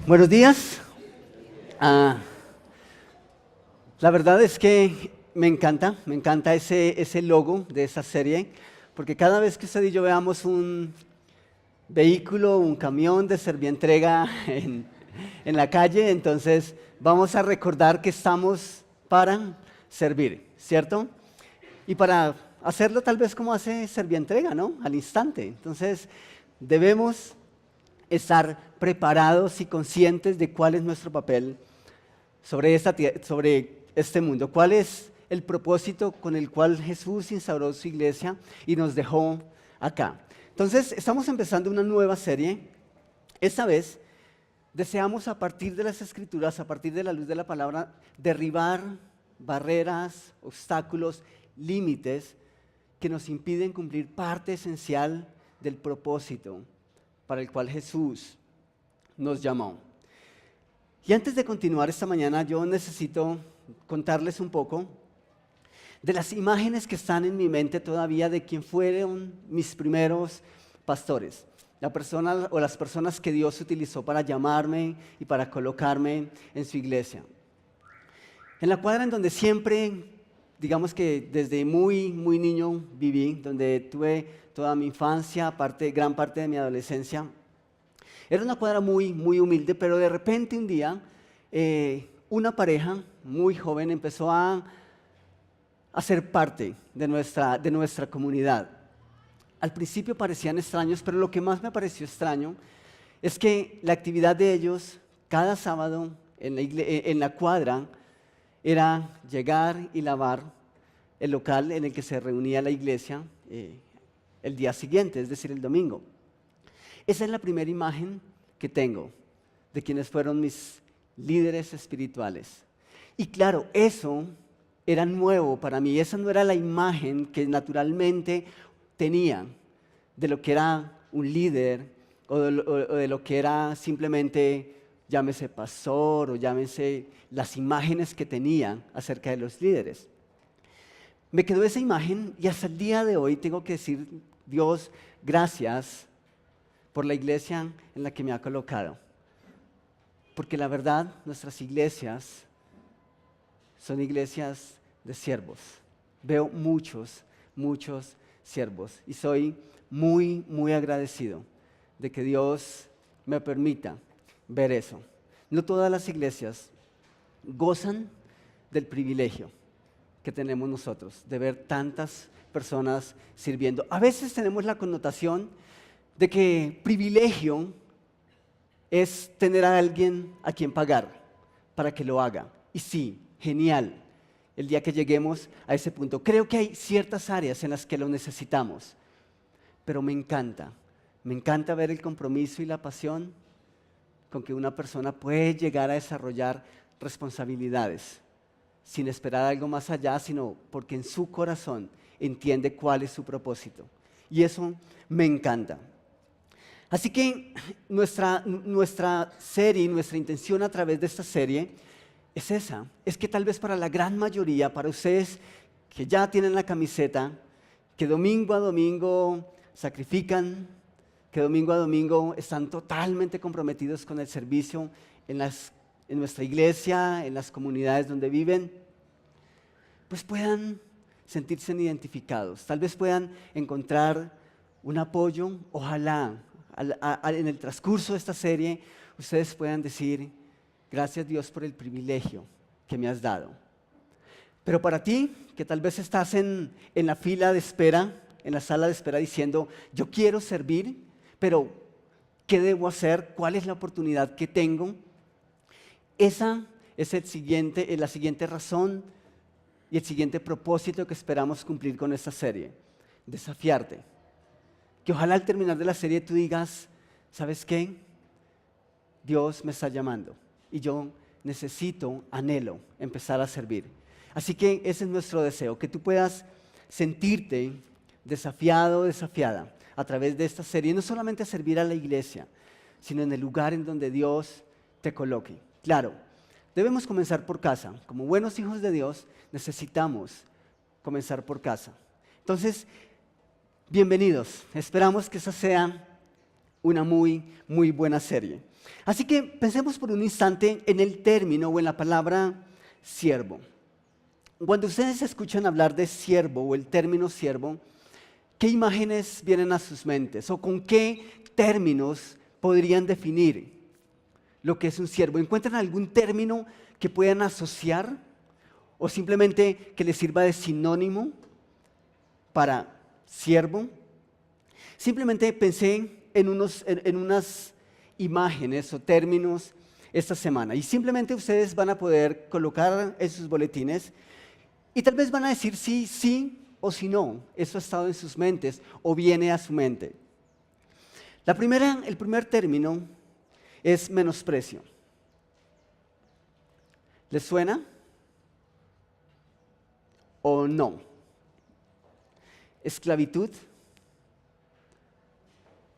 Buenos días. Ah, la verdad es que me encanta ese logo de esa serie, porque cada vez que usted y yo veamos un vehículo, un camión de Servientrega en la calle, entonces vamos a recordar que estamos para servir, ¿cierto? Y para hacerlo tal vez como hace Servientrega, ¿no? Al instante. Entonces debemos estar preparados y conscientes de cuál es nuestro papel sobre este mundo, cuál es el propósito con el cual Jesús instauró su iglesia y nos dejó acá. Entonces, estamos empezando una nueva serie. Esta vez deseamos, a partir de las Escrituras, a partir de la luz de la palabra, derribar barreras, obstáculos, límites que nos impiden cumplir parte esencial del propósito para el cual Jesús nos llamó. Y antes de continuar esta mañana, yo necesito contarles un poco de las imágenes que están en mi mente todavía de quién fueron mis primeros pastores, la persona o las personas que Dios utilizó para llamarme y para colocarme en su iglesia. En la cuadra en donde siempre, digamos que desde muy niño viví, donde tuve toda mi infancia, gran parte de mi adolescencia, era una cuadra muy humilde, pero de repente un día una pareja muy joven empezó a ser parte de nuestra comunidad. Al principio parecían extraños, pero lo que más me pareció extraño es que la actividad de ellos cada sábado en la cuadra era llegar y lavar el local en el que se reunía la iglesia el día siguiente, es decir, el domingo. Esa es la primera imagen que tengo de quienes fueron mis líderes espirituales. Y claro, eso era nuevo para mí. Esa no era la imagen que naturalmente tenía de lo que era un líder o de lo que era simplemente, llámese pastor o llámese las imágenes que tenía acerca de los líderes. Me quedó esa imagen y hasta el día de hoy tengo que decir, Dios, gracias por la iglesia en la que me ha colocado. Porque la verdad, nuestras iglesias son iglesias de siervos. Veo muchos siervos y soy muy agradecido de que Dios me permita ver eso. No todas las iglesias gozan del privilegio que tenemos nosotros de ver tantas personas sirviendo. A veces tenemos la connotación de que privilegio es tener a alguien a quien pagar para que lo haga. Y sí, genial, el día que lleguemos a ese punto. Creo que hay ciertas áreas en las que lo necesitamos, pero me encanta ver el compromiso y la pasión con que una persona puede llegar a desarrollar responsabilidades sin esperar algo más allá, sino porque en su corazón entiende cuál es su propósito. Y eso me encanta. Así que nuestra serie, nuestra intención a través de esta serie es esa, es que tal vez para la gran mayoría, para ustedes que ya tienen la camiseta, que domingo a domingo sacrifican, que domingo a domingo están totalmente comprometidos con el servicio en nuestra iglesia, en las comunidades donde viven, pues puedan sentirse identificados, tal vez puedan encontrar un apoyo, ojalá en el transcurso de esta serie ustedes puedan decir, gracias Dios por el privilegio que me has dado. Pero para ti, que tal vez estás en la fila de espera, en la sala de espera diciendo, yo quiero servir, pero ¿qué debo hacer? ¿Cuál es la oportunidad que tengo? Esa es la siguiente razón y el siguiente propósito que esperamos cumplir con esta serie, desafiarte. Que ojalá al terminar de la serie tú digas, ¿sabes qué? Dios me está llamando y yo anhelo empezar a servir. Así que ese es nuestro deseo, que tú puedas sentirte desafiado, desafiada a través de esta serie, no solamente a servir a la iglesia, sino en el lugar en donde Dios te coloque. Claro, debemos comenzar por casa. Como buenos hijos de Dios, necesitamos comenzar por casa. Entonces, bienvenidos. Esperamos que esa sea una muy, muy buena serie. Así que pensemos por un instante en el término o en la palabra siervo. Cuando ustedes escuchan hablar de siervo o el término siervo, ¿qué imágenes vienen a sus mentes? ¿O con qué términos podrían definir lo que es un siervo? ¿Encuentran algún término que puedan asociar o simplemente que les sirva de sinónimo para siervo? Simplemente pensé en unas imágenes o términos esta semana y simplemente ustedes van a poder colocar en sus boletines y tal vez van a decir sí, sí o si no. Eso ha estado en sus mentes o viene a su mente. El primer término es menosprecio. ¿Les suena? ¿O no? Esclavitud.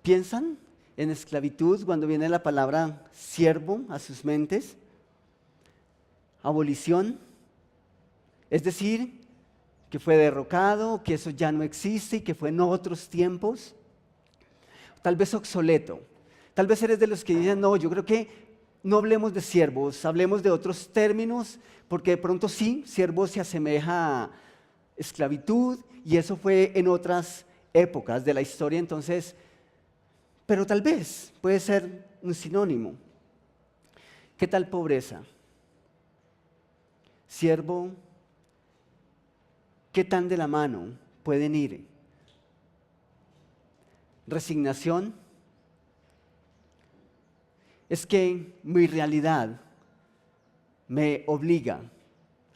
¿Piensan en esclavitud cuando viene la palabra siervo a sus mentes? Abolición. Es decir, que fue derrocado, que eso ya no existe y que fue en otros tiempos. Tal vez obsoleto. Tal vez eres de los que dicen, no, yo creo que no hablemos de siervos, hablemos de otros términos, porque de pronto sí, siervo se asemeja a esclavitud y eso fue en otras épocas de la historia, entonces, pero tal vez puede ser un sinónimo. ¿Qué tal pobreza? Siervo, ¿qué tan de la mano pueden ir? Resignación. Es que mi realidad me obliga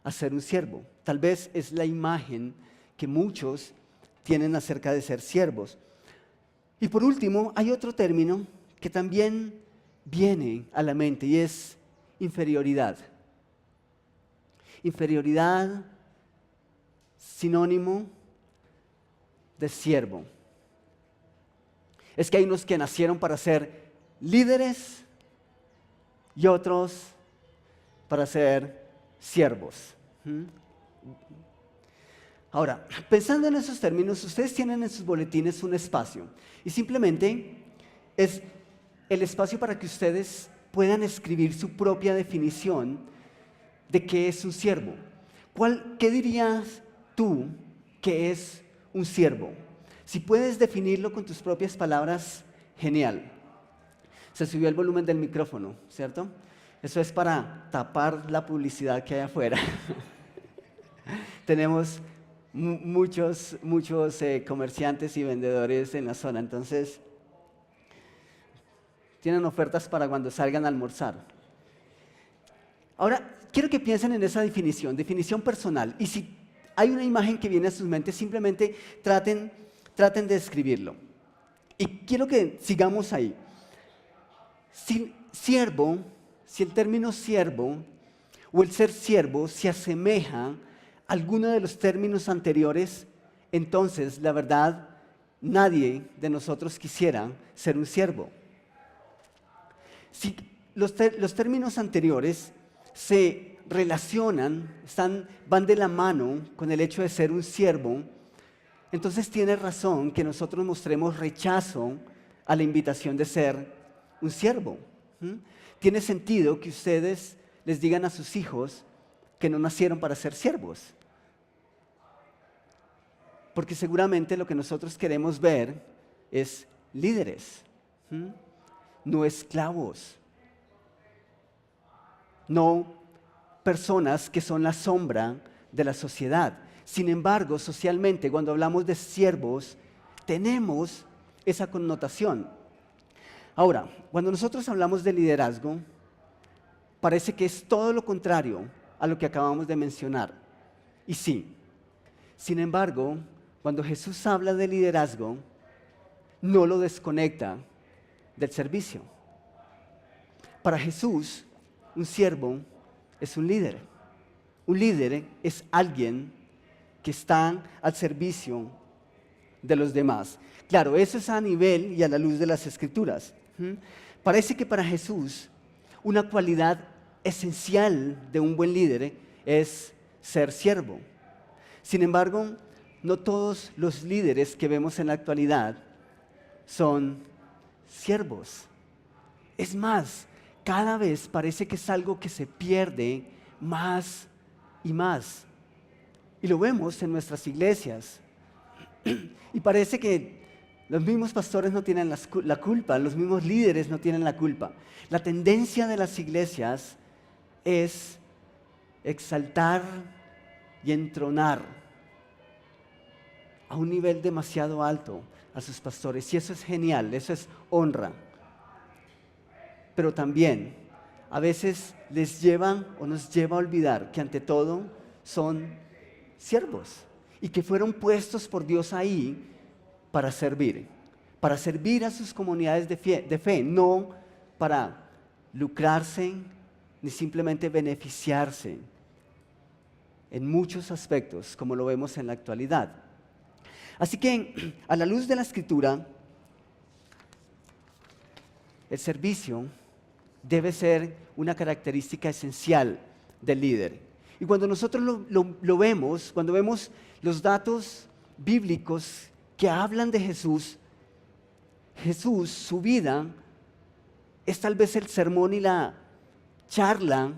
a ser un siervo. Tal vez es la imagen que muchos tienen acerca de ser siervos. Y por último, hay otro término que también viene a la mente y es inferioridad. Inferioridad, sinónimo de siervo. Es que hay unos que nacieron para ser líderes y otros para ser siervos. Ahora, pensando en esos términos, ustedes tienen en sus boletines un espacio y simplemente es el espacio para que ustedes puedan escribir su propia definición de qué es un siervo. ¿Qué dirías tú que es un siervo? Si puedes definirlo con tus propias palabras, genial. Se subió el volumen del micrófono, ¿cierto? Eso es para tapar la publicidad que hay afuera. Tenemos muchos comerciantes y vendedores en la zona, entonces tienen ofertas para cuando salgan a almorzar. Ahora, quiero que piensen en esa definición personal. Y si hay una imagen que viene a sus mentes, simplemente traten de describirlo. Y quiero que sigamos ahí. Si el término siervo o el ser siervo se asemeja a alguno de los términos anteriores, entonces, la verdad, nadie de nosotros quisiera ser un siervo. Si los términos anteriores se relacionan, van de la mano con el hecho de ser un siervo, entonces tiene razón que nosotros mostremos rechazo a la invitación de ser un siervo. Tiene sentido que ustedes les digan a sus hijos que no nacieron para ser siervos. Porque seguramente lo que nosotros queremos ver es líderes, no esclavos, no personas que son la sombra de la sociedad. Sin embargo, socialmente, cuando hablamos de siervos, tenemos esa connotación. Ahora, cuando nosotros hablamos de liderazgo, parece que es todo lo contrario a lo que acabamos de mencionar. Y sí, sin embargo, cuando Jesús habla de liderazgo, no lo desconecta del servicio. Para Jesús, un siervo es un líder. Un líder es alguien que está al servicio de los demás. Claro, eso es a nivel y a la luz de las Escrituras. Parece que para Jesús una cualidad esencial de un buen líder es ser siervo. Sin embargo, no todos los líderes que vemos en la actualidad son siervos. Es más, cada vez parece que es algo que se pierde más y más. Y lo vemos en nuestras iglesias. Y parece que los mismos pastores no tienen la culpa, los mismos líderes no tienen la culpa. La tendencia de las iglesias es exaltar y entronar a un nivel demasiado alto a sus pastores. Y eso es genial, eso es honra. Pero también a veces les llevan o nos lleva a olvidar que ante todo son siervos y que fueron puestos por Dios ahí para servir a sus comunidades de fe, no para lucrarse ni simplemente beneficiarse en muchos aspectos, como lo vemos en la actualidad. Así que, a la luz de la Escritura, el servicio debe ser una característica esencial del líder. Y cuando nosotros lo vemos, cuando vemos los datos bíblicos que hablan de Jesús, su vida, es tal vez el sermón y la charla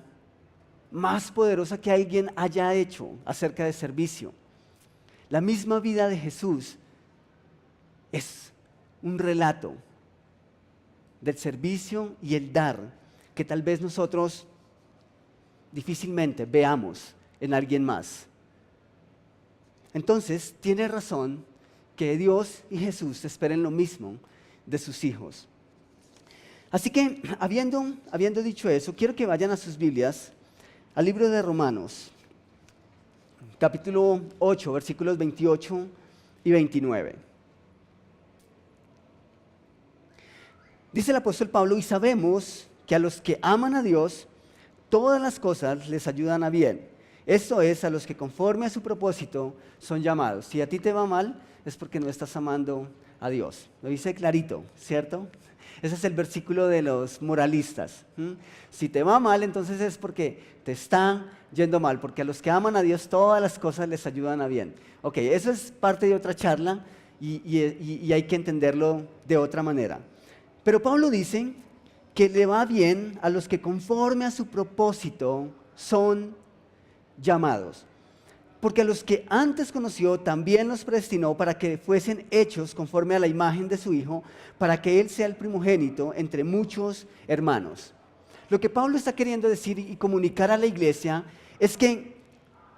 más poderosa que alguien haya hecho acerca de servicio. La misma vida de Jesús es un relato del servicio y el dar que tal vez nosotros difícilmente veamos en alguien más. Entonces, tiene razón que Dios y Jesús esperen lo mismo de sus hijos. Así que, habiendo dicho eso, quiero que vayan a sus Biblias al libro de Romanos, capítulo 8, versículos 28 y 29. Dice el apóstol Pablo: y sabemos que a los que aman a Dios, todas las cosas les ayudan a bien. Esto es, a los que conforme a su propósito son llamados. Si a ti te va mal, es porque no estás amando a Dios. Lo dice clarito, ¿cierto? Ese es el versículo de los moralistas. Si te va mal, entonces es porque te está yendo mal, porque a los que aman a Dios todas las cosas les ayudan a bien. Ok, eso es parte de otra charla y hay que entenderlo de otra manera. Pero Pablo dice que le va bien a los que conforme a su propósito son llamados. Porque a los que antes conoció también los predestinó para que fuesen hechos conforme a la imagen de su Hijo, para que Él sea el primogénito entre muchos hermanos. Lo que Pablo está queriendo decir y comunicar a la iglesia es que,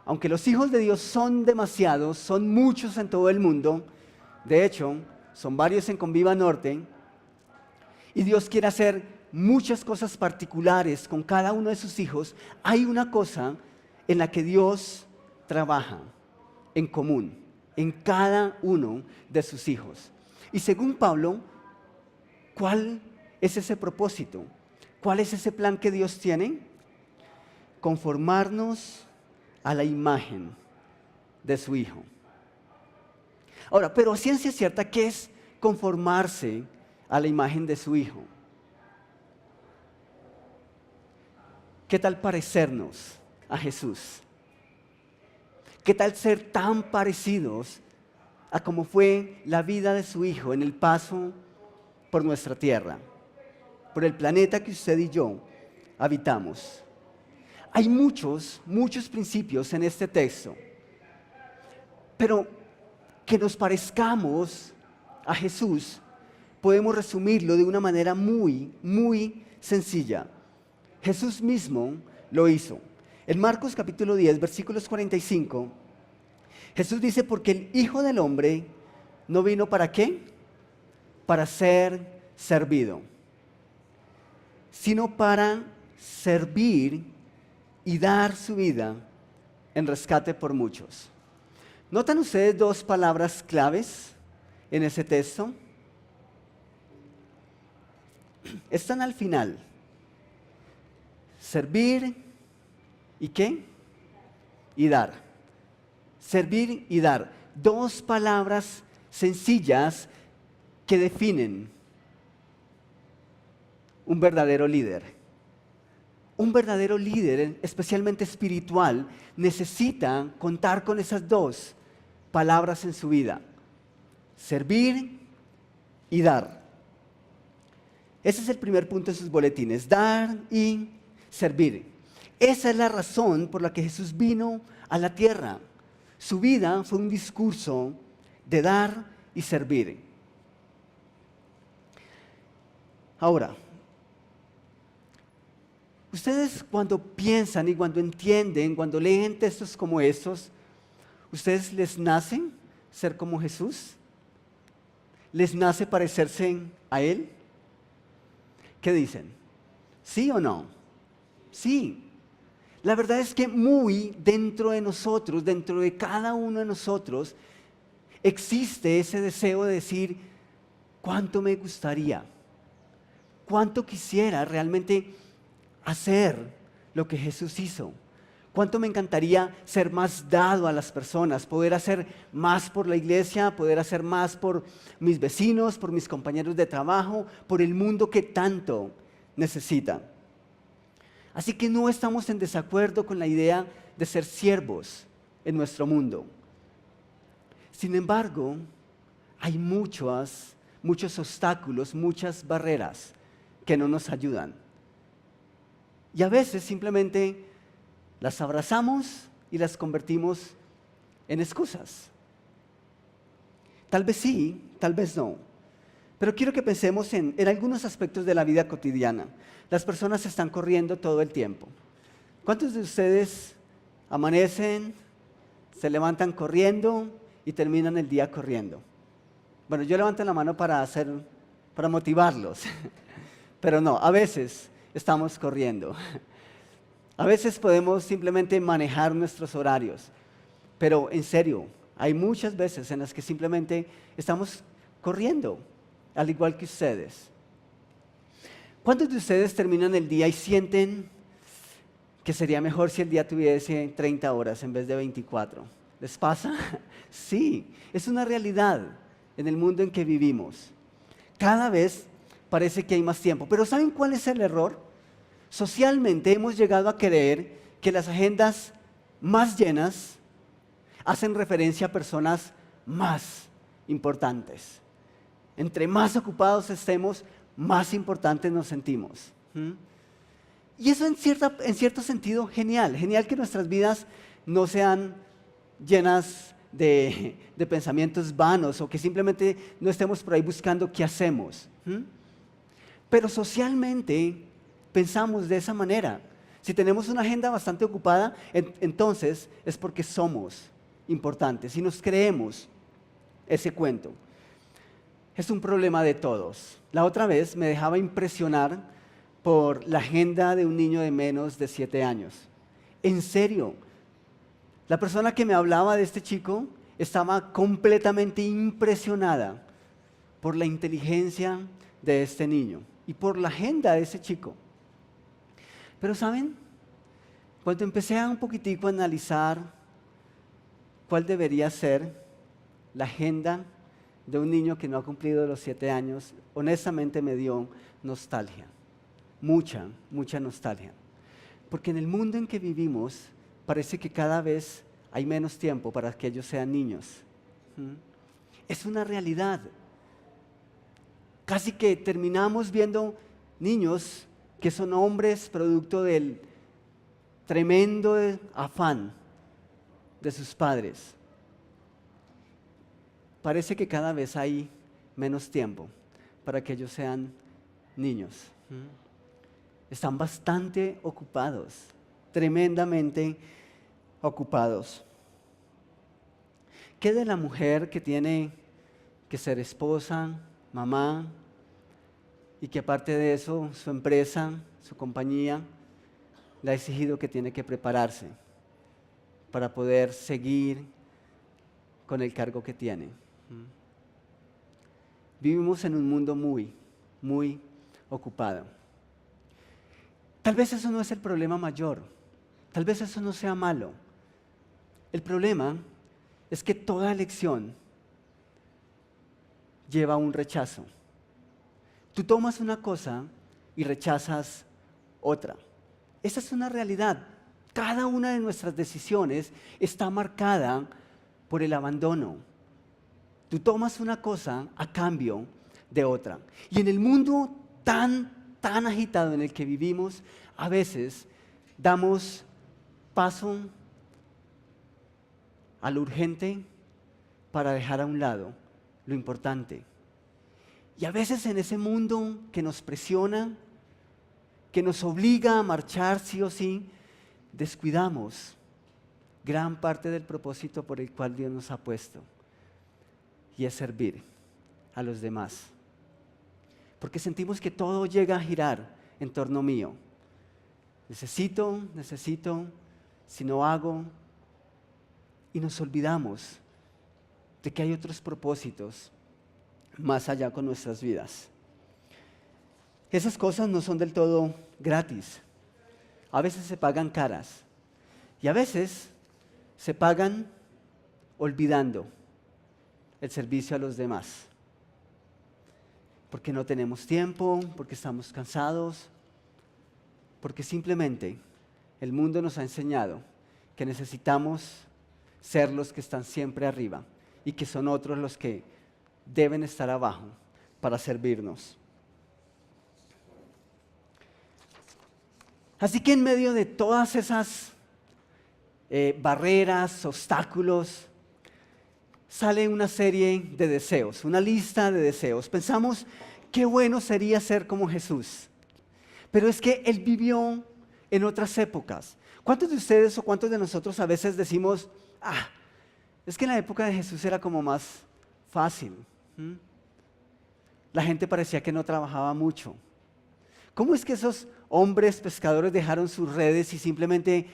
aunque los hijos de Dios son demasiados, son muchos en todo el mundo, de hecho, son varios en Conviva Norte, y Dios quiere hacer muchas cosas particulares con cada uno de sus hijos, hay una cosa en la que Dios trabaja en común en cada uno de sus hijos. Y según Pablo, ¿cuál es ese propósito? ¿Cuál es ese plan que Dios tiene? Conformarnos a la imagen de su Hijo. Ahora, pero a ciencia cierta, ¿qué es conformarse a la imagen de su Hijo? ¿Qué tal parecernos a Jesús? ¿Qué tal ser tan parecidos a cómo fue la vida de su Hijo en el paso por nuestra tierra, por el planeta que usted y yo habitamos? Hay muchos principios en este texto, pero que nos parezcamos a Jesús, podemos resumirlo de una manera muy sencilla. Jesús mismo lo hizo. En Marcos capítulo 10, versículos 45, Jesús dice: porque el Hijo del Hombre no vino ¿para qué? Para ser servido, sino para servir y dar su vida en rescate por muchos. ¿Notan ustedes dos palabras claves en ese texto? Están al final. Servir y ¿qué? Y dar. Servir y dar. Dos palabras sencillas que definen un verdadero líder. Un verdadero líder, especialmente espiritual, necesita contar con esas dos palabras en su vida: servir y dar. Ese es el primer punto de sus boletines, dar y servir. Esa es la razón por la que Jesús vino a la tierra. Su vida fue un discurso de dar y servir. Ahora, ustedes cuando piensan y cuando entienden, cuando leen textos como estos, ¿ustedes les nacen ser como Jesús? ¿Les nace parecerse a Él? ¿Qué dicen? ¿Sí o no? Sí. La verdad es que muy dentro de nosotros, dentro de cada uno de nosotros, existe ese deseo de decir, ¿cuánto me gustaría? ¿Cuánto quisiera realmente hacer lo que Jesús hizo? ¿Cuánto me encantaría ser más dado a las personas, poder hacer más por la iglesia, poder hacer más por mis vecinos, por mis compañeros de trabajo, por el mundo que tanto necesita? Así que no estamos en desacuerdo con la idea de ser siervos en nuestro mundo. Sin embargo, hay muchos obstáculos, muchas barreras que no nos ayudan. Y a veces simplemente las abrazamos y las convertimos en excusas. Tal vez sí, tal vez no. Pero quiero que pensemos en algunos aspectos de la vida cotidiana. Las personas están corriendo todo el tiempo. ¿Cuántos de ustedes amanecen, se levantan corriendo y terminan el día corriendo? Bueno, yo levanto la mano para motivarlos. Pero no, a veces estamos corriendo. A veces podemos simplemente manejar nuestros horarios, pero en serio, hay muchas veces en las que simplemente estamos corriendo, al igual que ustedes. ¿Cuántos de ustedes terminan el día y sienten que sería mejor si el día tuviese 30 horas en vez de 24? ¿Les pasa? Sí, es una realidad en el mundo en que vivimos. Cada vez parece que hay más tiempo, pero ¿saben cuál es el error? Socialmente hemos llegado a creer que las agendas más llenas hacen referencia a personas más importantes. Entre más ocupados estemos, más importantes nos sentimos. Y eso en cierto sentido, genial que nuestras vidas no sean llenas de pensamientos vanos o que simplemente no estemos por ahí buscando qué hacemos. Pero socialmente pensamos de esa manera. Si tenemos una agenda bastante ocupada, entonces es porque somos importantes y nos creemos ese cuento. Es un problema de todos. La otra vez me dejaba impresionar por la agenda de un niño de menos de 7 años. En serio, la persona que me hablaba de este chico estaba completamente impresionada por la inteligencia de este niño y por la agenda de ese chico. Pero ¿saben? Cuando empecé a un poquitico a analizar cuál debería ser la agenda de un niño que no ha cumplido los 7 años, honestamente me dio nostalgia, mucha nostalgia. Porque en el mundo en que vivimos parece que cada vez hay menos tiempo para que ellos sean niños. Es una realidad. Casi que terminamos viendo niños que son hombres producto del tremendo afán de sus padres. Parece que cada vez hay menos tiempo para que ellos sean niños. Están bastante ocupados, tremendamente ocupados. ¿Qué de la mujer que tiene que ser esposa, mamá, y que aparte de eso su empresa, su compañía, le ha exigido que tiene que prepararse para poder seguir con el cargo que tiene? Vivimos en un mundo muy ocupado. Tal vez eso no es el problema mayor, tal vez eso no sea malo. El problema es que toda elección lleva a un rechazo. Tú tomas una cosa y rechazas otra. Esa es una realidad. Cada una de nuestras decisiones está marcada por el abandono. Tú tomas una cosa a cambio de otra. Y en el mundo tan agitado en el que vivimos, a veces damos paso a lo urgente para dejar a un lado lo importante. Y a veces en ese mundo que nos presiona, que nos obliga a marchar sí o sí, descuidamos gran parte del propósito por el cual Dios nos ha puesto, y es servir a los demás. Porque sentimos que todo llega a girar en torno mío. Necesito, si no hago, y nos olvidamos de que hay otros propósitos más allá con nuestras vidas. Esas cosas no son del todo gratis. A veces se pagan caras y a veces se pagan olvidando el servicio a los demás. Porque no tenemos tiempo, porque estamos cansados, porque simplemente el mundo nos ha enseñado que necesitamos ser los que están siempre arriba y que son otros los que deben estar abajo para servirnos. Así que en medio de todas esas barreras, obstáculos, sale una serie de deseos, una lista de deseos. Pensamos, qué bueno sería ser como Jesús. Pero es que Él vivió en otras épocas. ¿Cuántos de ustedes o cuántos de nosotros a veces decimos, es que en la época de Jesús era como más fácil? La gente parecía que no trabajaba mucho. ¿Cómo es que esos hombres pescadores dejaron sus redes y simplemente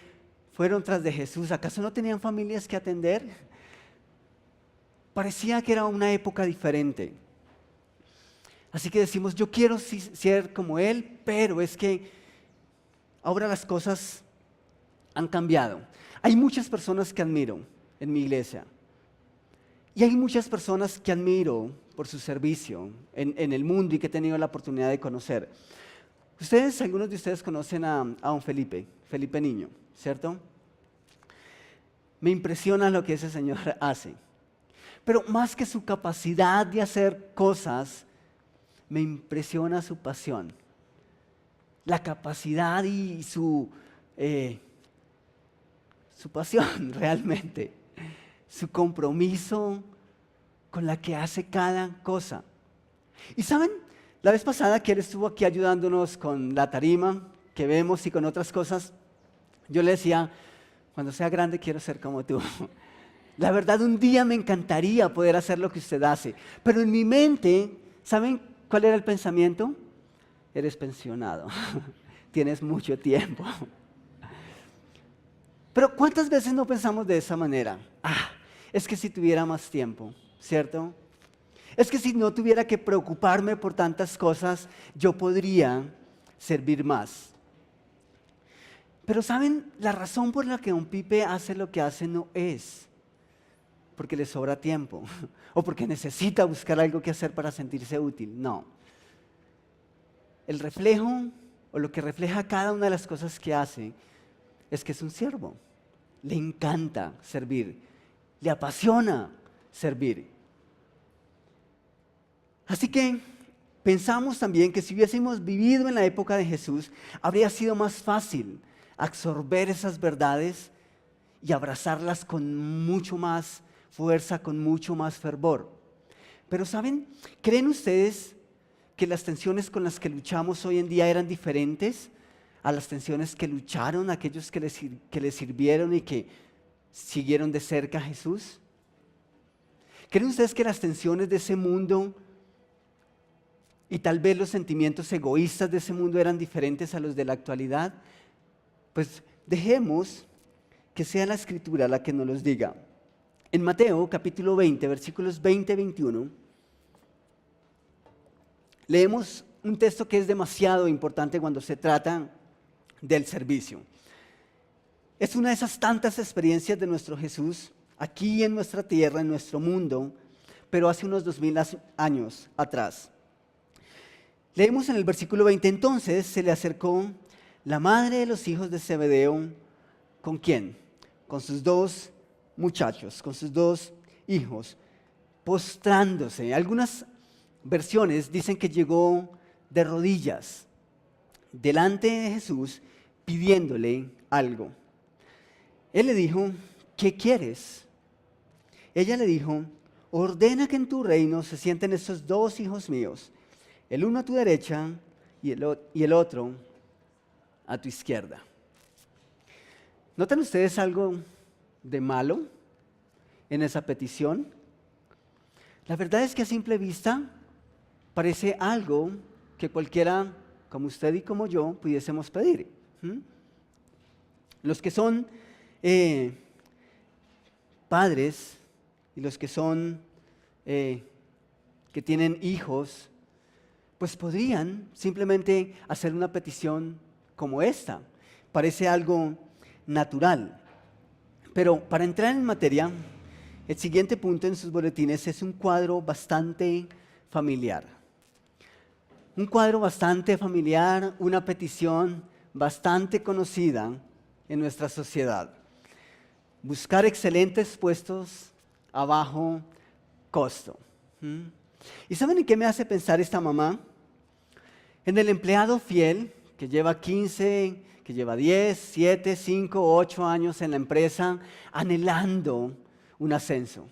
fueron tras de Jesús? ¿Acaso no tenían familias que atender? Parecía que era una época diferente. Así que decimos, yo quiero ser como Él, pero es que ahora las cosas han cambiado. Hay muchas personas que admiro en mi iglesia. Y hay muchas personas que admiro por su servicio en el mundo y que he tenido la oportunidad de conocer. Algunos de ustedes conocen a don Felipe Niño, ¿cierto? Me impresiona lo que ese señor hace. Pero más que su capacidad de hacer cosas, me impresiona su pasión. La capacidad y su pasión realmente. Su compromiso con la que hace cada cosa. Y saben, la vez pasada que él estuvo aquí ayudándonos con la tarima que vemos y con otras cosas, yo le decía, cuando sea grande quiero ser como tú. La verdad, un día me encantaría poder hacer lo que usted hace. Pero en mi mente, ¿saben cuál era el pensamiento? Eres pensionado, tienes mucho tiempo. Pero ¿cuántas veces no pensamos de esa manera? Es que si tuviera más tiempo, ¿cierto? Es que si no tuviera que preocuparme por tantas cosas, yo podría servir más. Pero ¿saben? La razón por la que don Pipe hace lo que hace no es porque le sobra tiempo o porque necesita buscar algo que hacer para sentirse útil. No. El reflejo o lo que refleja cada una de las cosas que hace es que es un siervo. Le encanta servir. Le apasiona servir. Así que pensamos también que si hubiésemos vivido en la época de Jesús, habría sido más fácil absorber esas verdades y abrazarlas con mucho más fuerza, con mucho más fervor. Pero ¿saben? ¿Creen ustedes que las tensiones con las que luchamos hoy en día eran diferentes a las tensiones que lucharon aquellos que les sirvieron y que siguieron de cerca a Jesús? ¿Creen ustedes que las tensiones de ese mundo y tal vez los sentimientos egoístas de ese mundo eran diferentes a los de la actualidad? Pues dejemos que sea la Escritura la que nos los diga. En Mateo capítulo 20, versículos 20 y 21, leemos un texto que es demasiado importante cuando se trata del servicio. Es una de esas tantas experiencias de nuestro Jesús aquí en nuestra tierra, en nuestro mundo, pero hace unos 2000 años atrás. Leemos en el versículo 20, entonces se le acercó la madre de los hijos de Zebedeo, ¿con quién? Con sus dos muchachos, con sus dos hijos, postrándose. Algunas versiones dicen que llegó de rodillas delante de Jesús pidiéndole algo. Él le dijo, ¿qué quieres? Ella le dijo, ordena que en tu reino se sienten estos dos hijos míos, el uno a tu derecha y el otro a tu izquierda. ¿Notan ustedes algo de malo en esa petición? La verdad es que a simple vista parece algo que cualquiera, como usted y como yo, pudiésemos pedir. Los que son padres y los que son que tienen hijos, pues podrían simplemente hacer una petición como esta. Parece algo natural. Pero para entrar en materia, el siguiente punto en sus boletines es un cuadro bastante familiar. Un cuadro bastante familiar, una petición bastante conocida en nuestra sociedad. Buscar excelentes puestos a bajo costo. ¿Y saben en qué me hace pensar esta mamá? En el empleado fiel que lleva 15, que lleva 10, 7, 5, 8 años en la empresa anhelando un ascenso.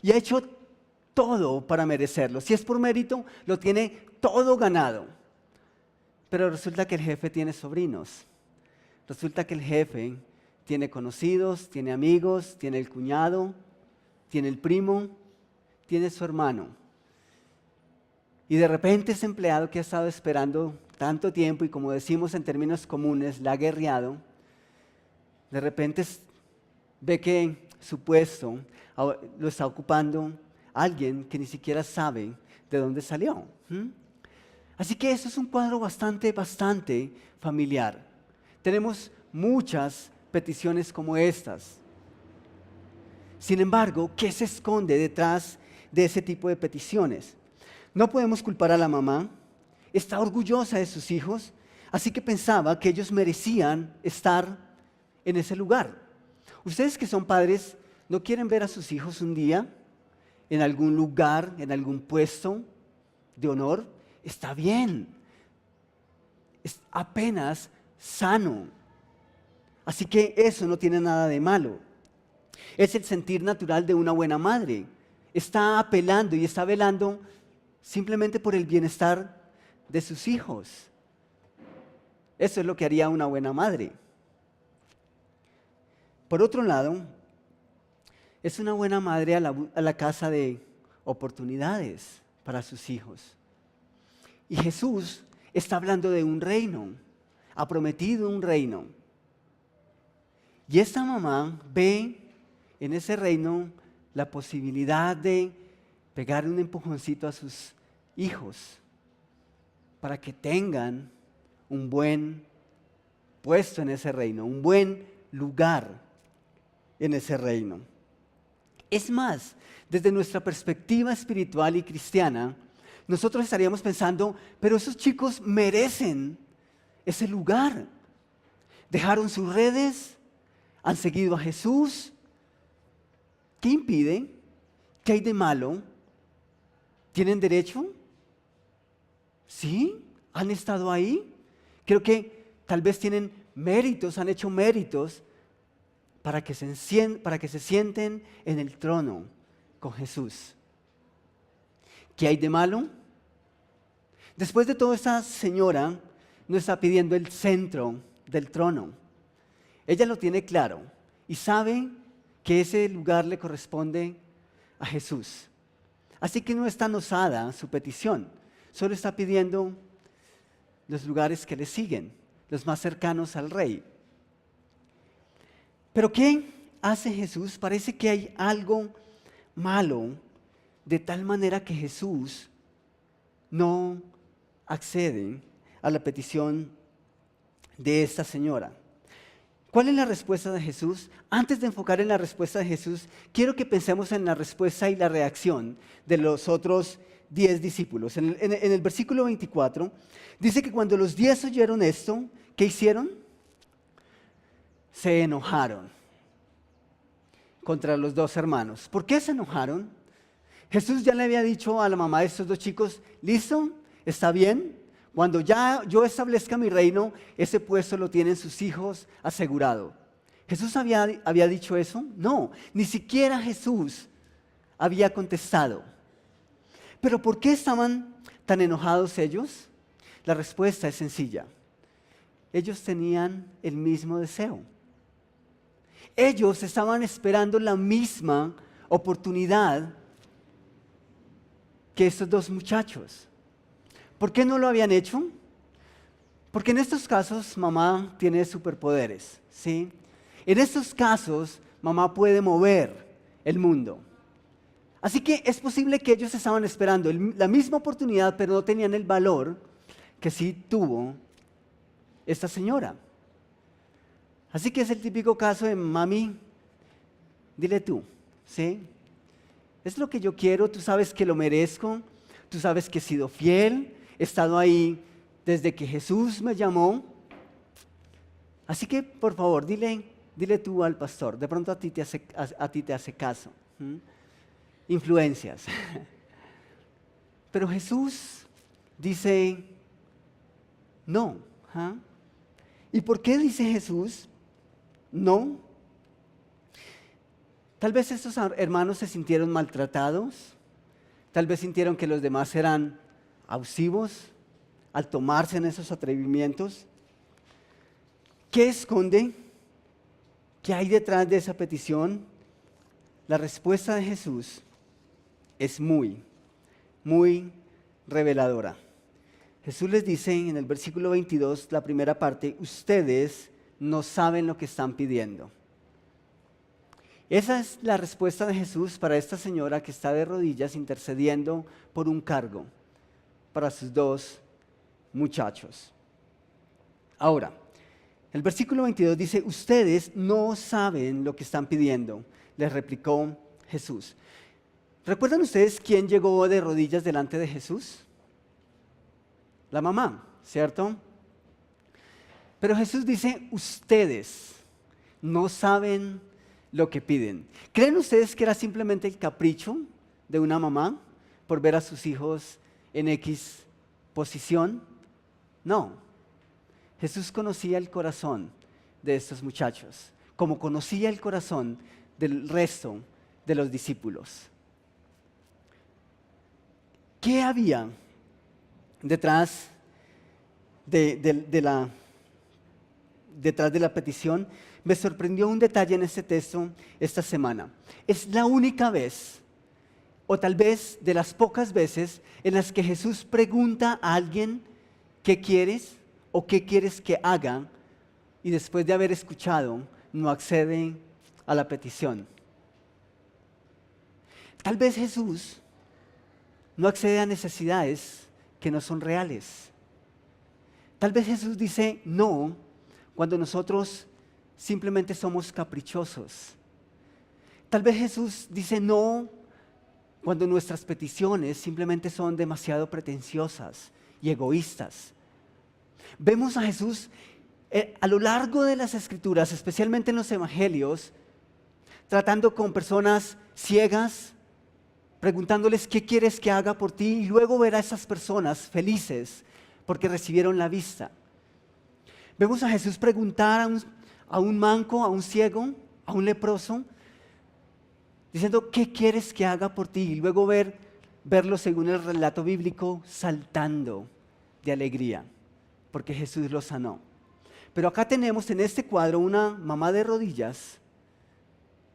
Y ha hecho todo para merecerlo. Si es por mérito, lo tiene todo ganado. Pero resulta que el jefe tiene sobrinos. Resulta que el jefe tiene conocidos, tiene amigos, tiene el cuñado, tiene el primo, tiene su hermano. Y de repente ese empleado que ha estado esperando tanto tiempo y como decimos en términos comunes, la ha guerreado, de repente ve que su puesto lo está ocupando alguien que ni siquiera sabe de dónde salió. Así que eso es un cuadro bastante familiar. Tenemos muchas peticiones como estas. Sin embargo, ¿qué se esconde detrás de ese tipo de peticiones? No podemos culpar a la mamá. Está orgullosa de sus hijos, así que pensaba que ellos merecían estar en ese lugar. Ustedes que son padres, ¿no quieren ver a sus hijos un día en algún lugar, en algún puesto de honor? Está bien, es apenas sano. Así que eso no tiene nada de malo. Es el sentir natural de una buena madre. Está apelando y está velando simplemente por el bienestar de sus hijos. Eso es lo que haría una buena madre. Por otro lado, es una buena madre a la casa de oportunidades para sus hijos. Y Jesús está hablando de un reino, ha prometido un reino. Y esta mamá ve en ese reino la posibilidad de pegarle un empujoncito a sus hijos para que tengan un buen puesto en ese reino, un buen lugar en ese reino. Es más, desde nuestra perspectiva espiritual y cristiana, nosotros estaríamos pensando, pero esos chicos merecen ese lugar. Dejaron sus redes, han seguido a Jesús. ¿Qué impide? ¿Qué hay de malo? ¿Tienen derecho? ¿Sí? ¿Han estado ahí? Creo que tal vez tienen méritos, han hecho méritos para que se sienten en el trono con Jesús. ¿Qué hay de malo? Después de todo, esta señora no está pidiendo el centro del trono. Ella lo tiene claro y sabe que ese lugar le corresponde a Jesús. Así que no es tan osada su petición, solo está pidiendo los lugares que le siguen, los más cercanos al rey. Pero ¿qué hace Jesús? Parece que hay algo malo, de tal manera que Jesús no accede a la petición de esta señora. ¿Cuál es la respuesta de Jesús? Antes de enfocar en la respuesta de Jesús, quiero que pensemos en la respuesta y la reacción de los otros 10 discípulos. En el versículo 24, dice que cuando los 10 oyeron esto, ¿qué hicieron? Se enojaron contra los dos hermanos. ¿Por qué se enojaron? Jesús ya le había dicho a la mamá de estos dos chicos, ¿listo? ¿Está bien? Cuando ya yo establezca mi reino, ese puesto lo tienen sus hijos asegurado. ¿Jesús había dicho eso? No, ni siquiera Jesús había contestado. ¿Pero por qué estaban tan enojados ellos? La respuesta es sencilla. Ellos tenían el mismo deseo. Ellos estaban esperando la misma oportunidad que estos dos muchachos. ¿Por qué no lo habían hecho? Porque en estos casos mamá tiene superpoderes, ¿sí? En estos casos mamá puede mover el mundo. Así que es posible que ellos estaban esperando la misma oportunidad, pero no tenían el valor que sí tuvo esta señora. Así que es el típico caso de mami, dile tú, ¿sí? Es lo que yo quiero, tú sabes que lo merezco, tú sabes que he sido fiel, he estado ahí desde que Jesús me llamó. Así que, por favor, dile tú al pastor, de pronto a ti te hace caso. Influencias. Pero Jesús dice, no. ¿Y por qué dice Jesús no? Tal vez estos hermanos se sintieron maltratados, tal vez sintieron que los demás eran abusivos al tomarse en esos atrevimientos. ¿Qué esconde? ¿Qué hay detrás de esa petición? La respuesta de Jesús es muy, muy reveladora. Jesús les dice en el versículo 22, la primera parte, ustedes no saben lo que están pidiendo. Esa es la respuesta de Jesús para esta señora que está de rodillas intercediendo por un cargo para sus dos muchachos. Ahora, el versículo 22 dice, ustedes no saben lo que están pidiendo, les replicó Jesús. ¿Recuerdan ustedes quién llegó de rodillas delante de Jesús? La mamá, ¿cierto? Pero Jesús dice, ustedes no saben lo que piden. ¿Creen ustedes que era simplemente el capricho de una mamá por ver a sus hijos en X posición? No. Jesús conocía el corazón de estos muchachos, como conocía el corazón del resto de los discípulos. ¿Qué había detrás de la petición? Me sorprendió un detalle en este texto esta semana. Es la única vez, o tal vez de las pocas veces, en las que Jesús pregunta a alguien, ¿qué quieres? ¿O qué quieres que haga? Y después de haber escuchado, no accede a la petición. Tal vez Jesús no accede a necesidades que no son reales. Tal vez Jesús dice no cuando nosotros simplemente somos caprichosos. Tal vez Jesús dice no cuando nuestras peticiones simplemente son demasiado pretenciosas y egoístas. Vemos a Jesús a lo largo de las Escrituras, especialmente en los Evangelios, tratando con personas ciegas, preguntándoles qué quieres que haga por ti, y luego ver a esas personas felices porque recibieron la vista. Vemos a Jesús preguntar a un manco, a un ciego, a un leproso, diciendo, ¿qué quieres que haga por ti? Y luego verlo según el relato bíblico, saltando de alegría, porque Jesús lo sanó. Pero acá tenemos en este cuadro una mamá de rodillas,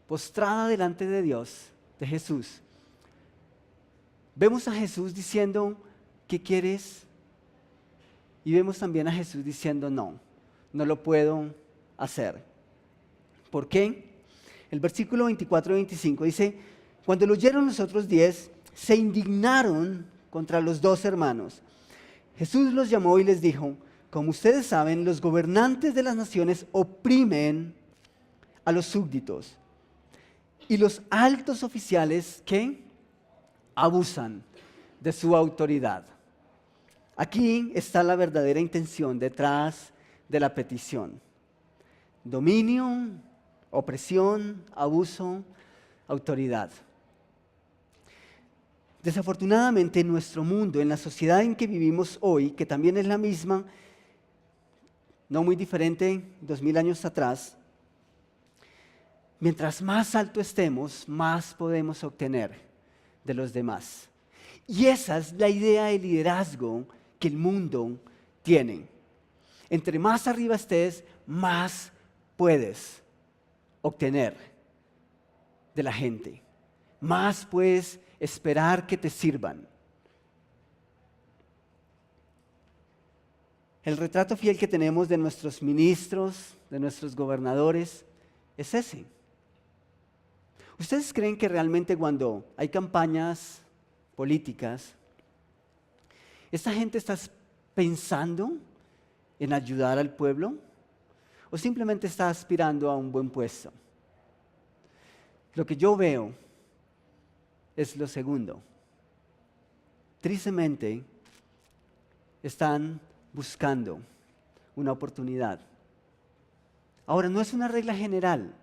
postrada delante de Dios, de Jesús. Vemos a Jesús diciendo, ¿qué quieres? Y vemos también a Jesús diciendo, no lo puedo hacer. ¿Por qué? El versículo 24 y 25 dice, cuando lo oyeron los otros 10, se indignaron contra los dos hermanos. Jesús los llamó y les dijo, como ustedes saben, los gobernantes de las naciones oprimen a los súbditos. Y los altos oficiales, ¿qué? Abusan de su autoridad. Aquí está la verdadera intención detrás de la petición. Dominio, opresión, abuso, autoridad. Desafortunadamente, en nuestro mundo, en la sociedad en que vivimos hoy, que también es la misma, no muy diferente 2000 años atrás, mientras más alto estemos, más podemos obtener de los demás. Y esa es la idea de liderazgo que el mundo tiene. Entre más arriba estés, más puedes obtener de la gente. Más puedes esperar que te sirvan. El retrato fiel que tenemos de nuestros ministros, de nuestros gobernadores, es ese. ¿Ustedes creen que realmente cuando hay campañas políticas, esta gente está pensando en ayudar al pueblo o simplemente está aspirando a un buen puesto? Lo que yo veo es lo segundo. Tristemente, están buscando una oportunidad. Ahora, no es una regla general.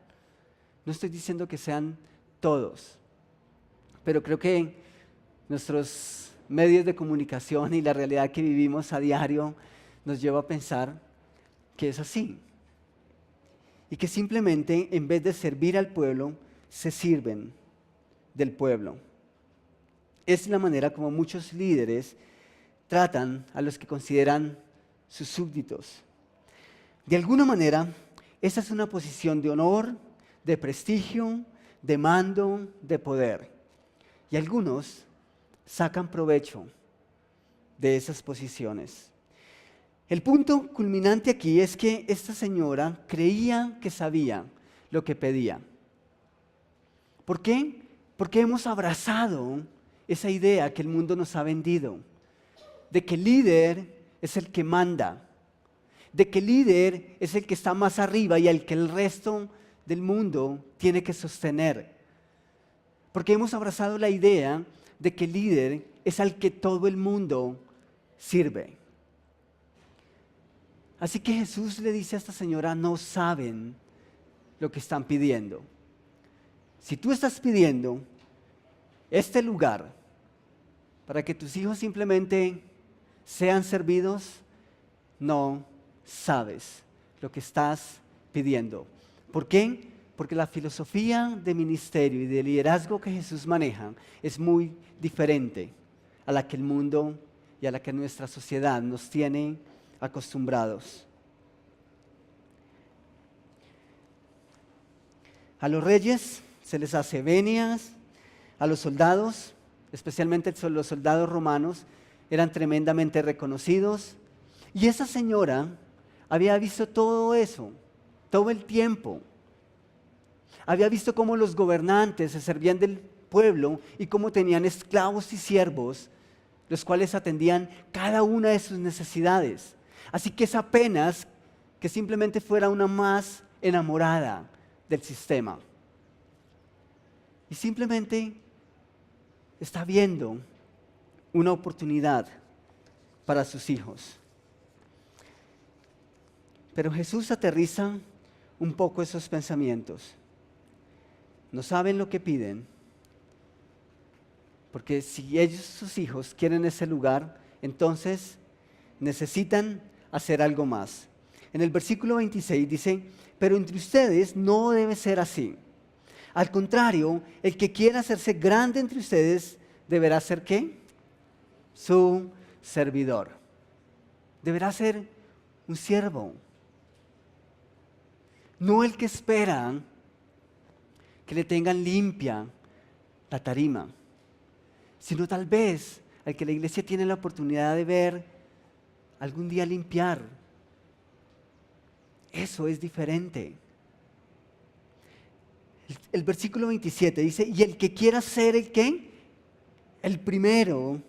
No estoy diciendo que sean todos, pero creo que nuestros medios de comunicación y la realidad que vivimos a diario nos lleva a pensar que es así. Y que simplemente, en vez de servir al pueblo, se sirven del pueblo. Es la manera como muchos líderes tratan a los que consideran sus súbditos. De alguna manera, esa es una posición de honor, de prestigio, de mando, de poder. Y algunos sacan provecho de esas posiciones. El punto culminante aquí es que esta señora creía que sabía lo que pedía. ¿Por qué? Porque hemos abrazado esa idea que el mundo nos ha vendido, de que el líder es el que manda, de que el líder es el que está más arriba y al que el resto del mundo tiene que sostener. Porque hemos abrazado la idea de que el líder es al que todo el mundo sirve. Así que Jesús le dice a esta señora, no saben lo que están pidiendo. Si tú estás pidiendo este lugar para que tus hijos simplemente sean servidos, no sabes lo que estás pidiendo. ¿Por qué? Porque la filosofía de ministerio y de liderazgo que Jesús maneja es muy diferente a la que el mundo y a la que nuestra sociedad nos tiene acostumbrados. A los reyes se les hace venias, a los soldados, especialmente los soldados romanos, eran tremendamente reconocidos. Y esa señora había visto todo eso, todo el tiempo. Había visto cómo los gobernantes se servían del pueblo y cómo tenían esclavos y siervos, los cuales atendían cada una de sus necesidades. Así que es apenas que simplemente fuera una más enamorada del sistema. Y simplemente está viendo una oportunidad para sus hijos. Pero Jesús aterriza un poco esos pensamientos. No saben lo que piden, porque si ellos, sus hijos, quieren ese lugar, entonces necesitan hacer algo más. En el versículo 26 dice, pero entre ustedes no debe ser así. Al contrario, el que quiera hacerse grande entre ustedes deberá ser ¿qué? Su servidor. Deberá ser un siervo. No el que espera que le tengan limpia la tarima, sino tal vez al que la iglesia tiene la oportunidad de ver algún día limpiar. Eso es diferente. El versículo 27 dice, y el que quiera ser el ¿qué? El primero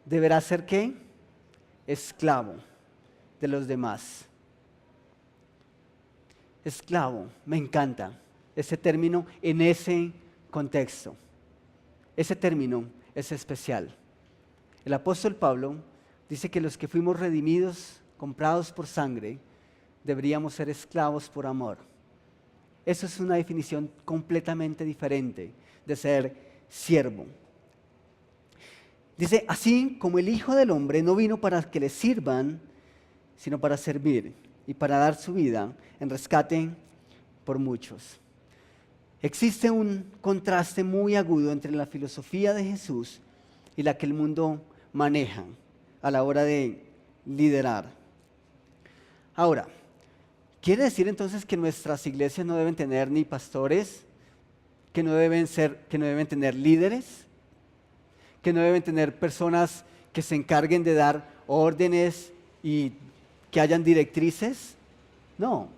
deberá ser ¿qué? Esclavo de los demás. Esclavo, me encanta ese término en ese contexto. Ese término es especial. El apóstol Pablo dice que los que fuimos redimidos, comprados por sangre, deberíamos ser esclavos por amor. Eso es una definición completamente diferente de ser siervo. Dice, así como el Hijo del Hombre no vino para que le sirvan, sino para servir y para dar su vida en rescate por muchos. Existe un contraste muy agudo entre la filosofía de Jesús y la que el mundo maneja a la hora de liderar. Ahora, ¿quiere decir entonces que nuestras iglesias no deben tener ni pastores, que no deben tener líderes, que no deben tener personas que se encarguen de dar órdenes y que hayan directrices? No.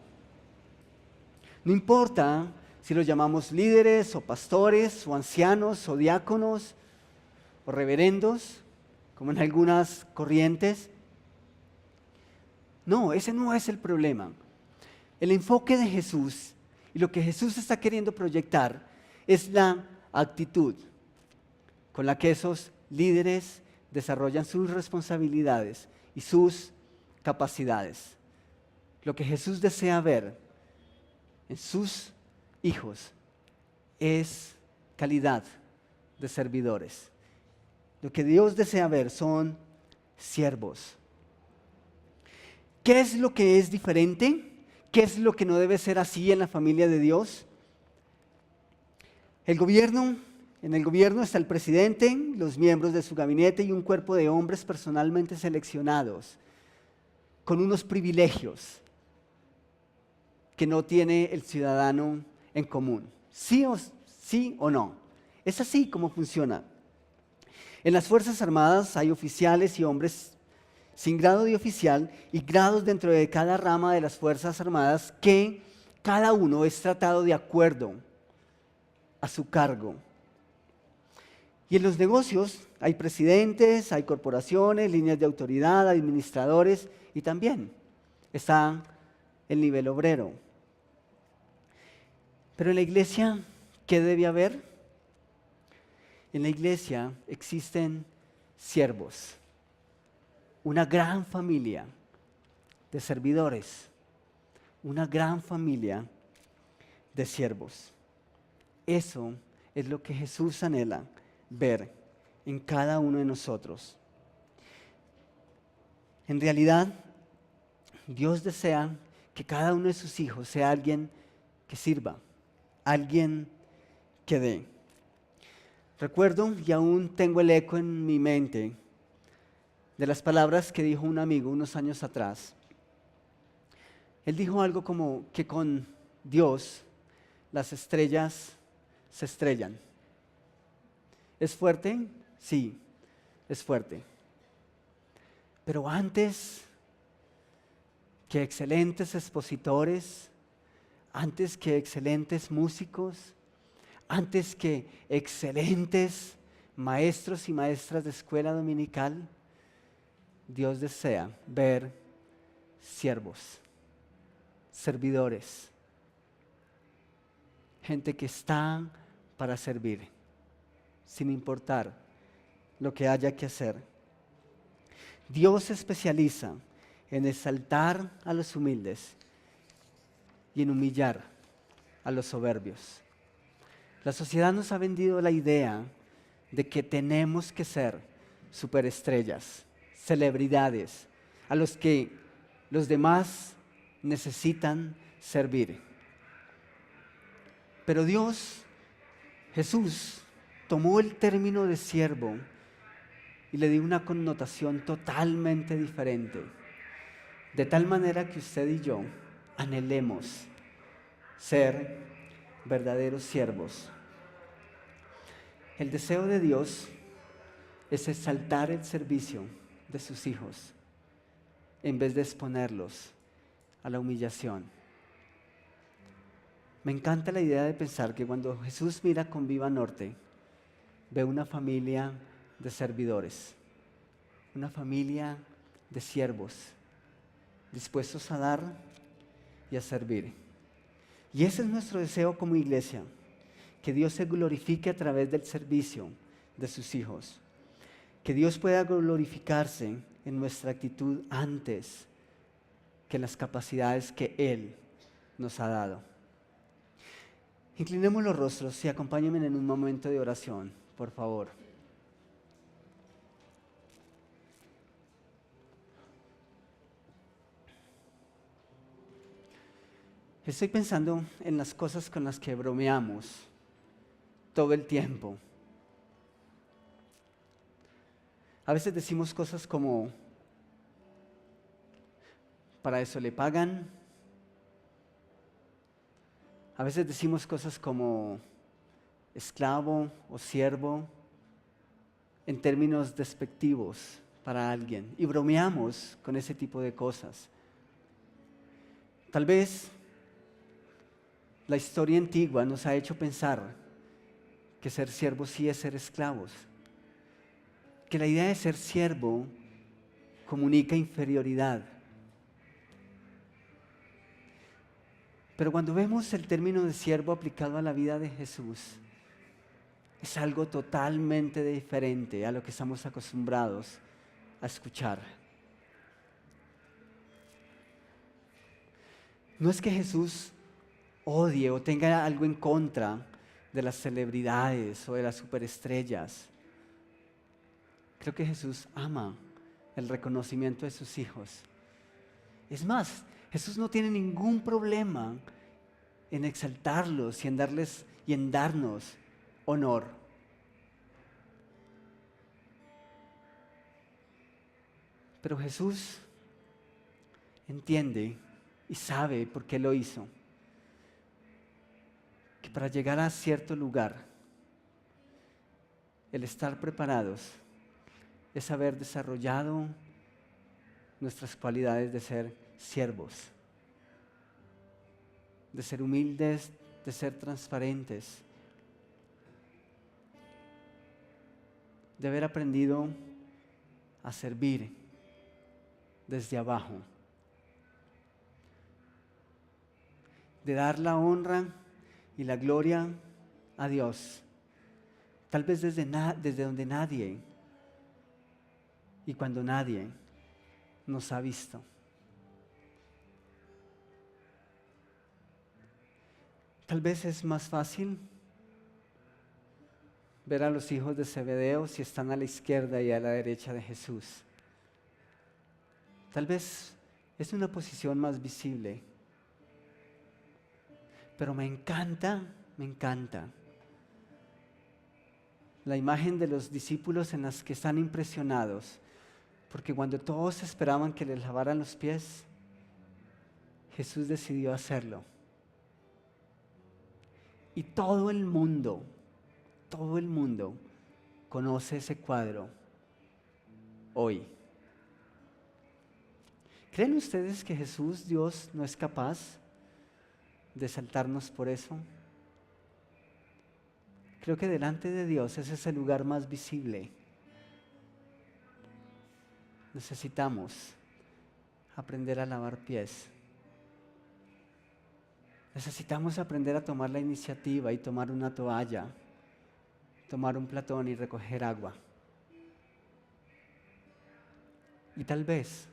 No importa si los llamamos líderes o pastores o ancianos o diáconos o reverendos, como en algunas corrientes. No, ese no es el problema. El enfoque de Jesús y lo que Jesús está queriendo proyectar es la actitud con la que esos líderes desarrollan sus responsabilidades y sus capacidades. Lo que Jesús desea ver en sus hijos es calidad de servidores. Lo que Dios desea ver son siervos. ¿Qué es lo que es diferente? ¿Qué es lo que no debe ser así en la familia de Dios? En el gobierno está el presidente, los miembros de su gabinete y un cuerpo de hombres personalmente seleccionados, con unos privilegios que no tiene el ciudadano en común. ¿Sí o no? Es así como funciona. En las Fuerzas Armadas hay oficiales y hombres sin grado de oficial y grados dentro de cada rama de las Fuerzas Armadas que cada uno es tratado de acuerdo a su cargo. Y en los negocios hay presidentes, hay corporaciones, líneas de autoridad, administradores y también está el nivel obrero. Pero en la iglesia, ¿qué debe haber? En la iglesia existen siervos, una gran familia de servidores, una gran familia de siervos. Eso es lo que Jesús anhela ver en cada uno de nosotros. En realidad, Dios desea que cada uno de sus hijos sea alguien que sirva, alguien que dé. Recuerdo y aún tengo el eco en mi mente de las palabras que dijo un amigo unos años atrás. Él dijo algo como que con Dios las estrellas se estrellan. ¿Es fuerte? Sí, es fuerte. Pero antes que excelentes expositores, antes que excelentes músicos, antes que excelentes maestros y maestras de escuela dominical, Dios desea ver siervos, servidores, gente que está para servir, sin importar lo que haya que hacer. Dios se especializa en exaltar a los humildes y en humillar a los soberbios. La sociedad nos ha vendido la idea de que tenemos que ser superestrellas, celebridades, a los que los demás necesitan servir. Pero Dios, Jesús, tomó el término de siervo y le dio una connotación totalmente diferente, de tal manera que usted y yo anhelemos ser verdaderos siervos. El deseo de Dios es exaltar el servicio de sus hijos en vez de exponerlos a la humillación. Me encanta la idea de pensar que cuando Jesús mira con Viva Norte, ve una familia de servidores, una familia de siervos, dispuestos a dar y a servir. Y ese es nuestro deseo como iglesia, que Dios se glorifique a través del servicio de sus hijos, que Dios pueda glorificarse en nuestra actitud antes que en las capacidades que Él nos ha dado. Inclinemos los rostros y acompáñenme en un momento de oración, por favor. Estoy pensando en las cosas con las que bromeamos todo el tiempo. A veces decimos cosas como, para eso le pagan. A veces decimos cosas como esclavo o siervo en términos despectivos para alguien y bromeamos con ese tipo de cosas. Tal vez la historia antigua nos ha hecho pensar que ser siervos sí es ser esclavos, que la idea de ser siervo comunica inferioridad. Pero cuando vemos el término de siervo aplicado a la vida de Jesús, es algo totalmente diferente a lo que estamos acostumbrados a escuchar. No es que Jesús odie o tenga algo en contra de las celebridades o de las superestrellas. Creo que Jesús ama el reconocimiento de sus hijos. Es más, Jesús no tiene ningún problema en exaltarlos y en darnos honor. Pero Jesús entiende y sabe por qué lo hizo. Que para llegar a cierto lugar, el estar preparados es haber desarrollado nuestras cualidades de ser siervos, de ser humildes, de ser transparentes, de haber aprendido a servir desde abajo, de dar la honra y la gloria a Dios, tal vez desde donde nadie y cuando nadie nos ha visto. Tal vez es más fácil ver a los hijos de Zebedeo si están a la izquierda y a la derecha de Jesús. Tal vez es una posición más visible, pero me encanta la imagen de los discípulos en las que están impresionados, porque cuando todos esperaban que les lavaran los pies, Jesús decidió hacerlo. Y todo el mundo conoce ese cuadro hoy. ¿Creen ustedes que Jesús, Dios, no es capaz de exaltarnos por eso? Creo que delante de Dios ese es el lugar más visible. Necesitamos aprender a lavar pies. Necesitamos aprender a tomar la iniciativa y tomar una toalla, tomar un platón y recoger agua. Y tal vez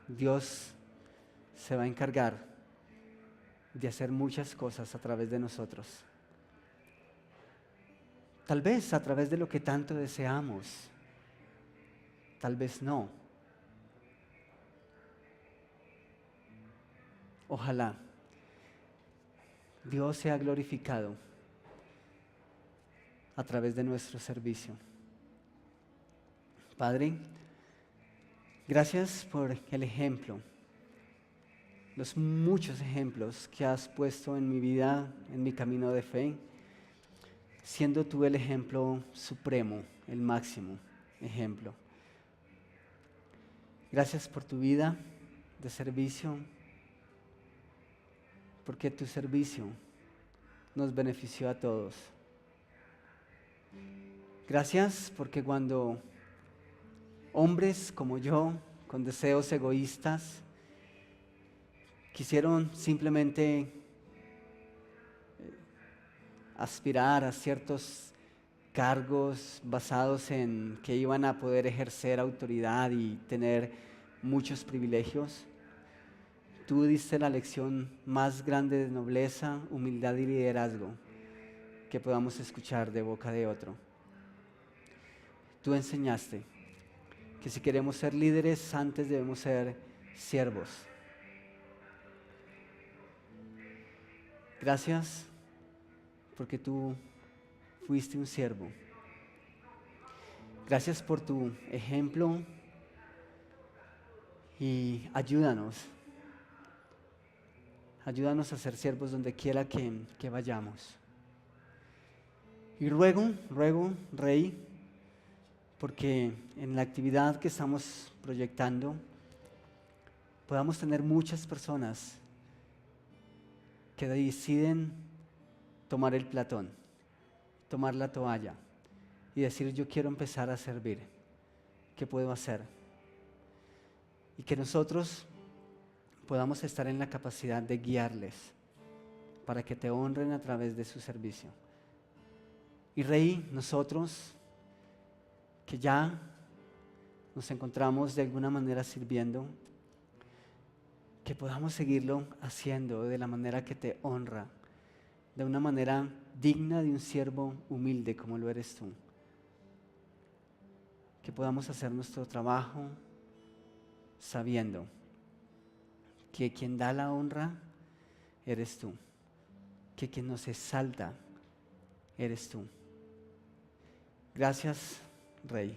Dios se va a encargar de hacer muchas cosas a través de nosotros. Tal vez a través de lo que tanto deseamos, tal vez no. Ojalá Dios sea glorificado a través de nuestro servicio. Padre, gracias por el ejemplo, los muchos ejemplos que has puesto en mi vida, en mi camino de fe, siendo tú el ejemplo supremo, el máximo ejemplo. Gracias por tu vida de servicio, porque tu servicio nos benefició a todos. Gracias porque cuando hombres como yo, con deseos egoístas, quisieron simplemente aspirar a ciertos cargos basados en que iban a poder ejercer autoridad y tener muchos privilegios, tú diste la lección más grande de nobleza, humildad y liderazgo que podamos escuchar de boca de otro. Tú enseñaste que si queremos ser líderes, antes debemos ser siervos. Gracias porque tú fuiste un siervo. Gracias por tu ejemplo y ayúdanos. Ayúdanos a ser siervos donde quiera que vayamos. Y ruego, Rey, porque en la actividad que estamos proyectando podamos tener muchas personas que deciden tomar el platón, tomar la toalla y decir: yo quiero empezar a servir. ¿Qué puedo hacer? Y que nosotros podamos estar en la capacidad de guiarles para que te honren a través de su servicio. Y Rey, nosotros que ya nos encontramos de alguna manera sirviendo, que podamos seguirlo haciendo de la manera que te honra, de una manera digna de un siervo humilde como lo eres tú. Que podamos hacer nuestro trabajo sabiendo que quien da la honra eres tú, que quien nos exalta eres tú. Gracias, Rey,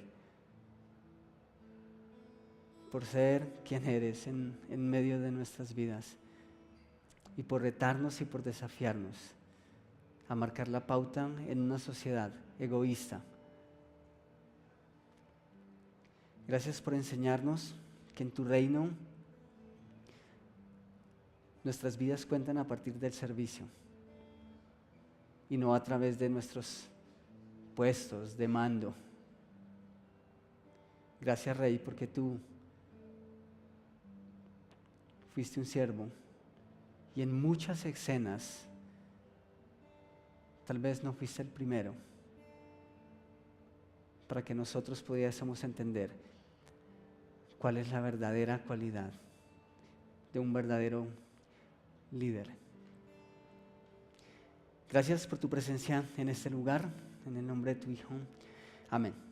por ser quien eres en medio de nuestras vidas y por retarnos y por desafiarnos a marcar la pauta en una sociedad egoísta. Gracias por enseñarnos que en tu reino nuestras vidas cuentan a partir del servicio y no a través de nuestros puestos de mando. Gracias, Rey, porque tú fuiste un siervo y en muchas escenas tal vez no fuiste el primero, para que nosotros pudiésemos entender cuál es la verdadera cualidad de un verdadero líder. Gracias por tu presencia en este lugar, en el nombre de tu Hijo. Amén.